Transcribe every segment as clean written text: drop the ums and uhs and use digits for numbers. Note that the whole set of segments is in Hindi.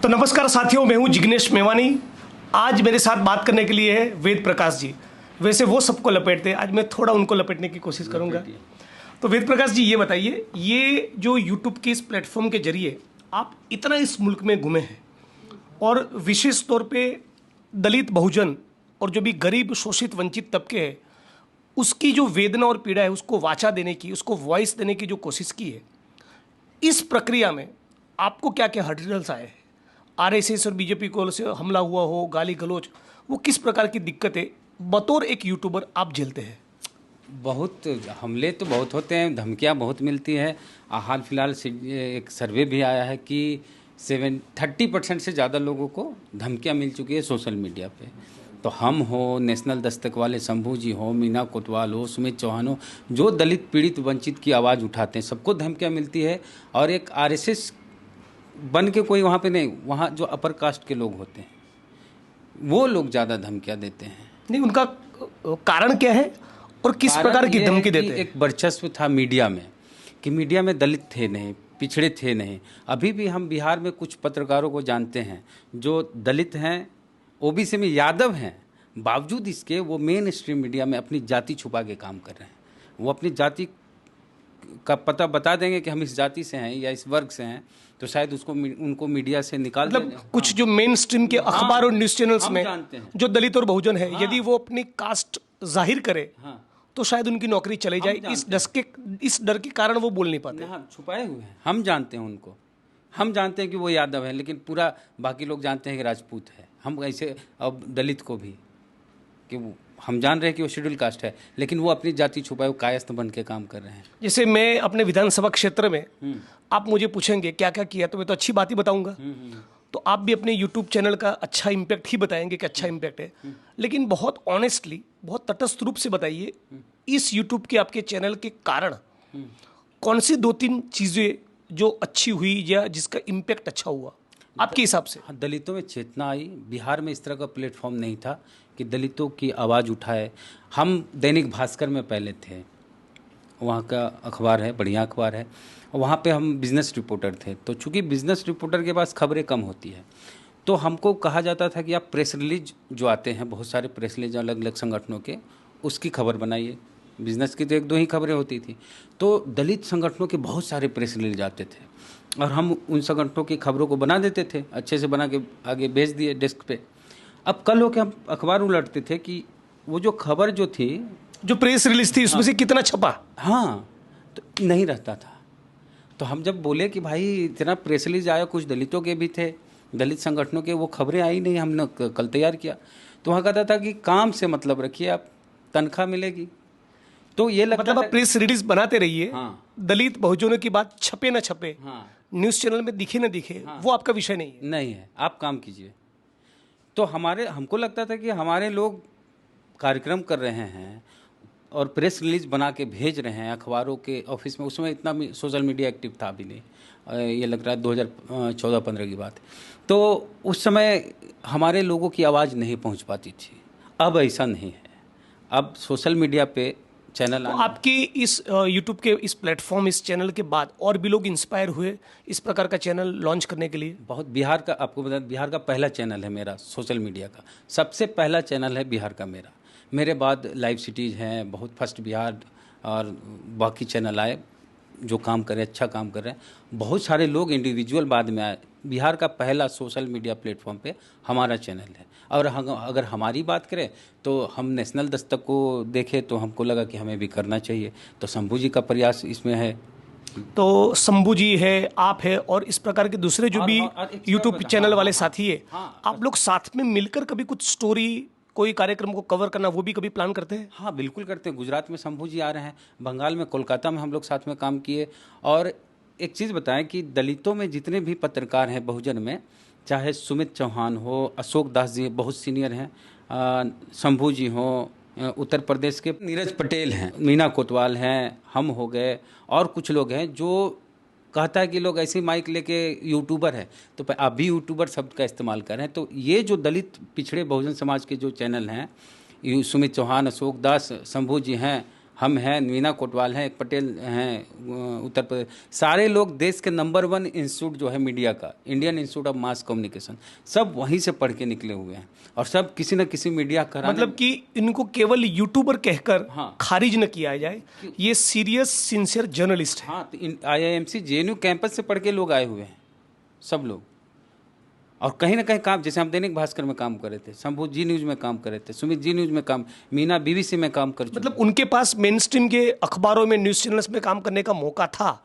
तो नमस्कार साथियों, मैं हूं जिग्नेश मेवानी। आज मेरे साथ बात करने के लिए है वेद प्रकाश जी। वैसे वो सबको लपेटते हैं, आज मैं थोड़ा उनको लपेटने की कोशिश करूंगा। तो वेद प्रकाश जी, ये बताइए, ये जो यूट्यूब के इस प्लेटफॉर्म के जरिए आप इतना इस मुल्क में घूमे हैं और विशेष तौर पे दलित, बहुजन और जो भी गरीब, शोषित, वंचित तबके हैं, उसकी जो वेदना और पीड़ा है उसको वाचा देने की, उसको वॉइस देने की जो कोशिश की है, इस प्रक्रिया में आपको क्या क्या हर्डल्स आए हैं? आरएसएस और बीजेपी को से हमला हुआ हो, गाली गलौज, वो किस प्रकार की दिक्कतें बतौर एक यूट्यूबर आप झेलते हैं? बहुत हमले तो बहुत होते हैं, धमकियां बहुत मिलती है। हाल फिलहाल से एक सर्वे भी आया है कि 30% से ज़्यादा लोगों को धमकियां मिल चुकी है सोशल मीडिया पे। तो हम हो, नेशनल दस्तक वाले शंभू जी हो, मीना कोतवाल हो, सुमित चौहान हो, जो दलित पीड़ित वंचित की आवाज़ उठाते हैं, सबको धमकियां मिलती है। और एक आरएसएस बन के कोई वहाँ पे नहीं, वहाँ जो अपर कास्ट के लोग होते हैं वो लोग ज़्यादा धमकियाँ देते हैं। नहीं, उनका कारण क्या है और किस प्रकार की धमकी देते हैं? एक वर्चस्व था मीडिया में कि मीडिया में दलित थे नहीं, पिछड़े थे नहीं। अभी भी हम बिहार में कुछ पत्रकारों को जानते हैं जो दलित हैं, ओबीसी में यादव हैं, बावजूद इसके वो मेन स्ट्रीम मीडिया में अपनी जाति छुपा के काम कर रहे हैं। वो अपनी जाति का पता बता देंगे कि हम इस जाति से हैं या इस वर्ग से हैं, तो शायद उनको मीडिया से निकाल मतलब कुछ जो मेन स्ट्रीम के अखबार और न्यूज चैनल्स में जो दलित और बहुजन है, यदि वो अपनी कास्ट जाहिर करे तो शायद उनकी नौकरी चली जाए। इस डर के कारण वो बोल नहीं पाते। हाँ, छुपाए हुए हैं। हम जानते हैं उनको, हम जानते हैं कि वो यादव है, लेकिन पूरा बाकी लोग जानते हैं कि राजपूत है। हम ऐसे अब दलित को भी कि हम जान रहे हैं कि वो शेड्यूल कास्ट है, लेकिन वो अपनी जाति छुपाए, वो कायस्थ बन के काम कर रहे हैं। जैसे मैं अपने विधानसभा क्षेत्र में, आप मुझे पूछेंगे क्या क्या किया, तो मैं तो अच्छी बात ही बताऊंगा। तो आप भी अपने यूट्यूब चैनल का अच्छा इम्पैक्ट ही बताएंगे कि अच्छा इम्पैक्ट है, लेकिन बहुत ऑनेस्टली, बहुत तटस्थ रूप से बताइए, इस यूट्यूब के आपके चैनल के कारण कौन सी 2-3 चीज़ें जो अच्छी हुई या जिसका इम्पैक्ट अच्छा हुआ आपके हिसाब से? दलितों में चेतना आई। बिहार में इस तरह का प्लेटफॉर्म नहीं था कि दलितों की आवाज़ उठाए। हम दैनिक भास्कर में पहले थे, वहाँ का अखबार है, बढ़िया अखबार है। वहाँ पे हम बिज़नेस रिपोर्टर थे। तो चूँकि बिज़नेस रिपोर्टर के पास खबरें कम होती है, तो हमको कहा जाता था कि आप प्रेस रिलीज जो आते हैं, बहुत सारे प्रेस रिलीज अलग अलग संगठनों के, उसकी खबर बनाइए। बिज़नेस की तो 1-2 ही खबरें होती थी। तो दलित संगठनों के बहुत सारे प्रेस रिलीज आते थे और हम उन संगठनों की खबरों को बना देते थे, अच्छे से बना के आगे भेज दिए डेस्क पे। अब कल होकर हम अखबार उलटते थे कि वो जो खबर जो थी, जो प्रेस रिलीज थी, उसमें से कितना छपा? हाँ, तो नहीं रहता था। तो हम जब बोले कि भाई इतना प्रेस रिलीज आया, कुछ दलितों के भी थे, दलित संगठनों के, वो खबरें आई नहीं, हमने कल तैयार किया। तो वहाँ कहता था कि काम से मतलब रखिए, आप तनख्वाह मिलेगी। तो ये लगता मतलब आप प्रेस रिलीज बनाते रहिए। हाँ। दलित बहुजनों की बात छपे ना छपे, न्यूज चैनल में दिखे ना दिखे, वो आपका विषय नहीं है। नहीं है, आप काम कीजिए। तो हमको लगता था कि हमारे लोग कार्यक्रम कर रहे हैं और प्रेस रिलीज बना के भेज रहे हैं अखबारों के ऑफिस में। उसमें इतना सोशल मीडिया एक्टिव था भी नहीं, ये लग रहा है 2014-15 की बात है। तो उस समय हमारे लोगों की आवाज़ नहीं पहुंच पाती थी। अब ऐसा नहीं है, अब सोशल मीडिया पे चैनल। तो आपकी इस यूट्यूब के इस प्लेटफॉर्म, इस चैनल के बाद और भी लोग इंस्पायर हुए इस प्रकार का चैनल लॉन्च करने के लिए? बहुत। बिहार का, आपको बता, बिहार का पहला चैनल है मेरा, सोशल मीडिया का सबसे पहला चैनल है बिहार का मेरा। मेरे बाद लाइव सिटीज़ हैं, बहुत फर्स्ट बिहार और बाकी चैनल आए जो काम कर रहे हैं, अच्छा काम कर रहे हैं। बहुत सारे लोग इंडिविजुअल बाद में आए। बिहार का पहला सोशल मीडिया प्लेटफॉर्म पे हमारा चैनल है। और अगर हमारी बात करें तो हम नेशनल दस्तक को देखें तो हमको लगा कि हमें भी करना चाहिए, तो शंभू जी का प्रयास इसमें है। तो शंभू जी है, आप है, और इस प्रकार के दूसरे जो भी यूट्यूब चैनल वाले साथी है, आप लोग साथ में मिलकर कभी कुछ स्टोरी, कोई कार्यक्रम को कवर करना, वो भी कभी प्लान करते हैं? हाँ, बिल्कुल करते हैं। गुजरात में शंभू जी आ रहे हैं, बंगाल में, कोलकाता में हम लोग साथ में काम किए। और एक चीज़ बताएं कि दलितों में जितने भी पत्रकार हैं बहुजन में, चाहे सुमित चौहान हो, अशोक दास जी बहुत सीनियर हैं, शंभू जी हों, उत्तर प्रदेश के नीरज पटेल हैं, मीना कोतवाल हैं, हम हो गए, और कुछ लोग हैं जो कहता है कि लोग ऐसे माइक लेके यूट्यूबर है, तो आप भी यूट्यूबर शब्द का इस्तेमाल कर रहे हैं। तो ये जो दलित पिछड़े बहुजन समाज के जो चैनल हैं, सुमित चौहान, अशोक दास, शंभू जी हैं, हम हैं, मीना कोटवाल हैं, एक पटेल हैं उत्तर प्रदेश, सारे लोग देश के नंबर 1 इंस्टीट्यूट जो है मीडिया का, Indian institute of mass communication, सब वहीं से पढ़ के निकले हुए हैं और सब किसी न किसी मीडिया कराने मतलब कि इनको केवल यूट्यूबर कहकर हाँ। खारिज न किया जाए, ये सीरियस सिंसियर जर्नलिस्ट है। हाँ, तो IIMC JNU कैंपस से पढ़ के लोग आए हुए हैं सब लोग, और कहीं ना कहीं काम, जैसे हम दैनिक भास्कर में काम कर रहे थे, शंभू जी न्यूज़ में काम कर रहे थे, सुमित जी न्यूज़ में काम, मीना BBC में काम कर चुके। मतलब उनके पास मेन स्ट्रीम के अखबारों में, न्यूज़ चैनल्स में काम करने का मौका था,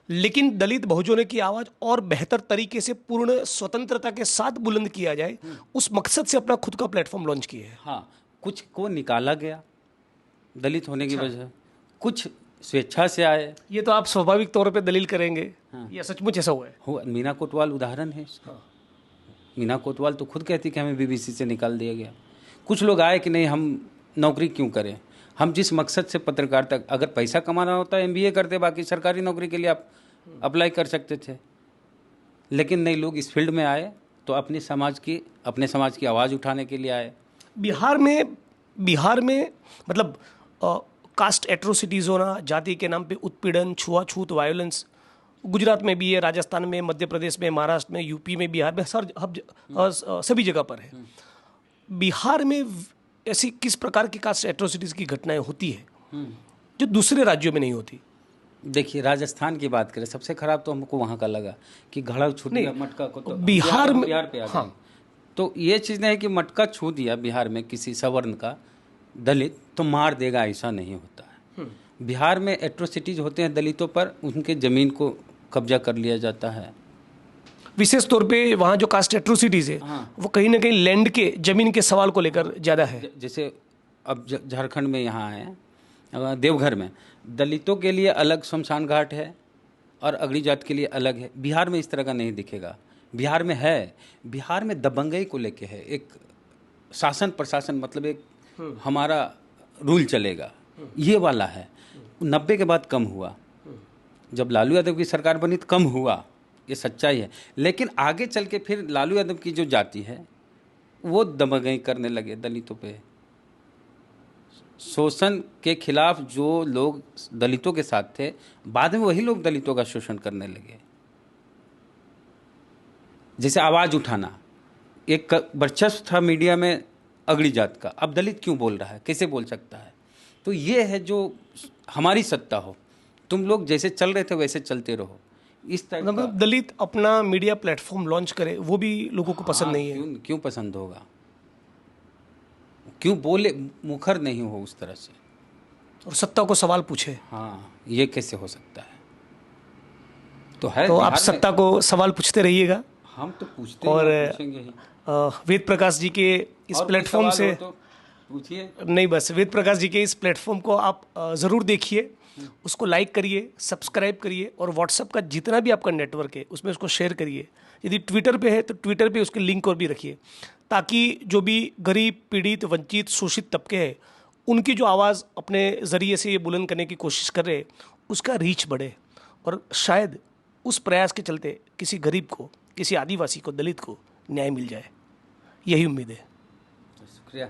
लेकिन दलित बहुजनों की आवाज़ और बेहतर तरीके से पूर्ण स्वतंत्रता के साथ बुलंद किया जाए, उस मकसद से अपना खुद का प्लेटफॉर्म लॉन्च किया है। हाँ, कुछ को निकाला गया दलित होने की वजह, कुछ स्वेच्छा से आए। ये तो आप स्वाभाविक तौर पे दलील करेंगे, या सचमुच ऐसा हुआ है? मीना कोटवाल उदाहरण है इसका। मीना कोतवाल तो खुद कहती कि हमें BBC से निकाल दिया गया। कुछ लोग आए कि नहीं, हम नौकरी क्यों करें, हम जिस मकसद से पत्रकारिता, अगर पैसा कमाना होता है MBA करते, बाकी सरकारी नौकरी के लिए आप अप्लाई कर सकते थे, लेकिन नहीं, लोग इस फील्ड में आए तो अपने समाज की आवाज़ उठाने के लिए आए। बिहार में मतलब कास्ट एट्रोसिटीज़ होना, जाति के नाम पे उत्पीड़न, छुआछूत, वायलेंस गुजरात में भी है, राजस्थान में, मध्य प्रदेश में, महाराष्ट्र में, यूपी में, बिहार में, सभी जगह पर है। बिहार में ऐसी किस प्रकार की कास्ट एट्रोसिटीज़ की घटनाएं होती है जो दूसरे राज्यों में नहीं होती? देखिए, राजस्थान की बात करें, सबसे खराब तो हमको वहाँ का लगा कि घड़ा छू दिया मटका को, तो बिहार में, बिहार पे आ गए। तो ये चीज़ नहीं है कि मटका छू दिया बिहार में किसी सवर्ण का दलित तो मार देगा, ऐसा नहीं होता है। बिहार में एट्रोसिटीज होते हैं दलितों पर, उनके ज़मीन को कब्जा कर लिया जाता है। विशेष तौर पे वहाँ जो कास्ट एट्रोसिटीज़ है, वो कहीं ना कहीं लैंड के, जमीन के सवाल को लेकर ज़्यादा है। जैसे अब झारखंड में यहाँ है, देवघर में दलितों के लिए अलग शमशान घाट है और अगड़ी जात के लिए अलग है। बिहार में इस तरह का नहीं दिखेगा। बिहार में है, बिहार में दबंगई को लेके है, एक शासन प्रशासन, मतलब एक हमारा रूल चलेगा, ये वाला है। 90 के बाद कम हुआ, जब लालू यादव की सरकार बनी तो कम हुआ, ये सच्चाई है। लेकिन आगे चल के फिर लालू यादव की जो जाति है वो दबंगई करने लगे दलितों पे। शोषण के खिलाफ जो लोग दलितों के साथ थे, बाद में वही लोग दलितों का शोषण करने लगे। जैसे आवाज़ उठाना, एक वर्चस्व था मीडिया में अगड़ी जात का, अब दलित क्यों बोल रहा है, कैसे बोल सकता है? तो ये है जो हमारी सत्ता हो, तुम लोग जैसे चल रहे थे वैसे चलते रहो, इस तरह। मतलब दलित अपना मीडिया प्लेटफॉर्म लॉन्च करे, वो भी लोगों को पसंद नहीं है। क्यों पसंद होगा? क्यों बोले, मुखर नहीं हो उस तरह से, और सत्ता को सवाल पूछे। हाँ, ये कैसे हो सकता है? तो है, तो आप सत्ता को सवाल पूछते रहिएगा। हम तो पूछते और पूछेंगे ही। वेद प्रकाश जी के इस प्लेटफॉर्म से तो पूछिए। नहीं, बस वेद प्रकाश जी के इस प्लेटफॉर्म को आप ज़रूर देखिए, उसको लाइक करिए, सब्सक्राइब करिए, और व्हाट्सएप का जितना भी आपका नेटवर्क है उसमें उसको शेयर करिए। यदि ट्विटर पे है तो ट्विटर पे उसके लिंक और भी रखिए, ताकि जो भी गरीब, पीड़ित, वंचित, शोषित तबके हैं, उनकी जो आवाज़ अपने ज़रिए से ये बुलंद करने की कोशिश कर रहे हैं, उसका रीच बढ़े, और शायद उस प्रयास के चलते किसी गरीब को, किसी आदिवासी को, दलित को न्याय मिल जाए। यही उम्मीद है। शुक्रिया।